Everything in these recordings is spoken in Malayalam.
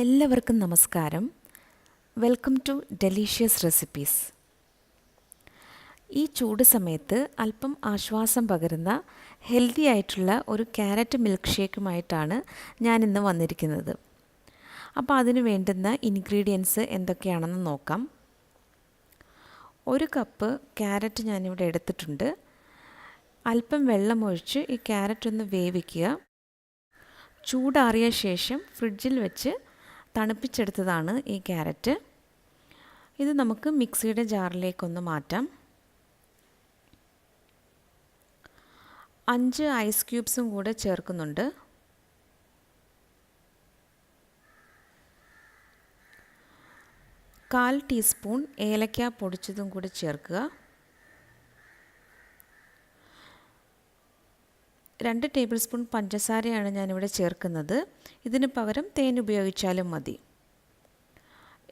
എല്ലാവർക്കും നമസ്കാരം. Welcome to delicious recipes. ഈ ചൂട് സമയത്ത് അല്പം ആശ്വാസം പകരുന്ന ഹെൽത്തി ആയിട്ടുള്ള ഒരു ക്യാരറ്റ് മിൽക്ക് ഷേക്കുമായിട്ടാണ് ഞാനിന്ന് വന്നിരിക്കുന്നത്. അപ്പോൾ അതിന് വേണ്ടുന്ന ഇൻഗ്രീഡിയൻസ് എന്തൊക്കെയാണെന്ന് നോക്കാം. 1 കപ്പ് ക്യാരറ്റ് ഞാനിവിടെ എടുത്തിട്ടുണ്ട്. അല്പം വെള്ളമൊഴിച്ച് ഈ ക്യാരറ്റ് ഒന്ന് വേവിക്കുക. ചൂടാറിയ ശേഷം ഫ്രിഡ്ജിൽ വെച്ച് തണുപ്പിച്ചെടുത്തതാണ് ഈ ക്യാരറ്റ്. ഇത് നമുക്ക് മിക്സിയുടെ ജാറിലേക്കൊന്ന് മാറ്റാം. 5 ഐസ് ക്യൂബ്സും കൂടെ ചേർക്കുന്നുണ്ട്. കാൽ ടീസ്പൂൺ ഏലക്ക പൊടിച്ചതും കൂടി ചേർക്കുക. 2 ടേബിൾ സ്പൂൺ പഞ്ചസാരയാണ് ഞാനിവിടെ ചേർക്കുന്നത്. ഇതിന് പകരം തേൻ ഉപയോഗിച്ചാലും മതി.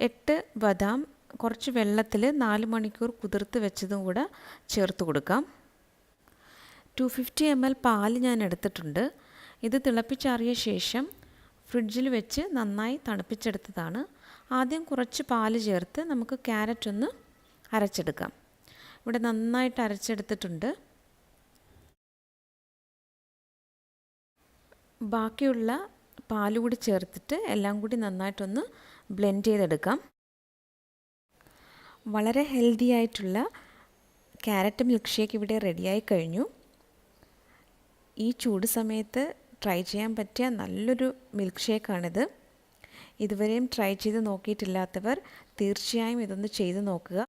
8 ബദാം കുറച്ച് വെള്ളത്തിൽ 4 മണിക്കൂർ കുതിർത്ത് വെച്ചതും കൂടെ ചേർത്ത് കൊടുക്കാം. 250 ml പാല് ഞാൻ എടുത്തിട്ടുണ്ട്. ഇത് തിളപ്പിച്ചാറിയ ശേഷം ഫ്രിഡ്ജിൽ വെച്ച് നന്നായി തണുപ്പിച്ചെടുത്തതാണ്. ആദ്യം കുറച്ച് പാല് ചേർത്ത് നമുക്ക് ക്യാരറ്റ് ഒന്ന് അരച്ചെടുക്കാം. ഇവിടെ നന്നായിട്ട് അരച്ചെടുത്തിട്ടുണ്ട്. ബാക്കിയുള്ള പാലുകൂടി ചേർത്തിട്ട് എല്ലാം കൂടി നന്നായിട്ടൊന്ന് ബ്ലെൻഡ് ചെയ്തെടുക്കാം. വളരെ ഹെൽത്തി ആയിട്ടുള്ള ക്യാരറ്റ് മിൽക്ക് ഷേക്ക് ഇവിടെ റെഡിയായി കഴിഞ്ഞു. ഈ ചൂട് സമയത്ത് ട്രൈ ചെയ്യാൻ പറ്റിയ നല്ലൊരു മിൽക്ക് ഷേക്കാണിത്. ഇതുവരെയും ട്രൈ ചെയ്ത് നോക്കിയിട്ടില്ലാത്തവർ തീർച്ചയായും ഇതൊന്ന് ചെയ്ത് നോക്കുക.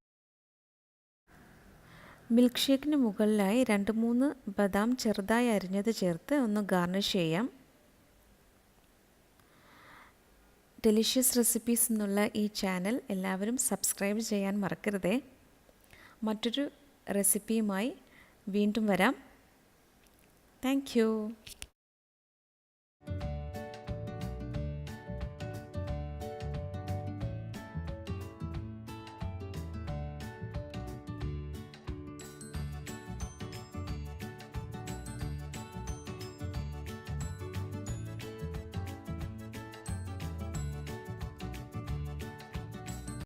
മിൽക്ക് ഷേക്കിന് മുകളിലായി 2-3 ബദാം ചെറുതായി അരിഞ്ഞത് ചേർത്ത് ഒന്ന് ഗാർണിഷ് ചെയ്യാം. ഡെലിഷ്യസ് റെസിപ്പീസ് എന്നുള്ള ഈ ചാനൽ എല്ലാവരും സബ്സ്ക്രൈബ് ചെയ്യാൻ മറക്കരുതേ. മറ്റൊരു റെസിപ്പിയുമായി വീണ്ടും വരാം. Thank you.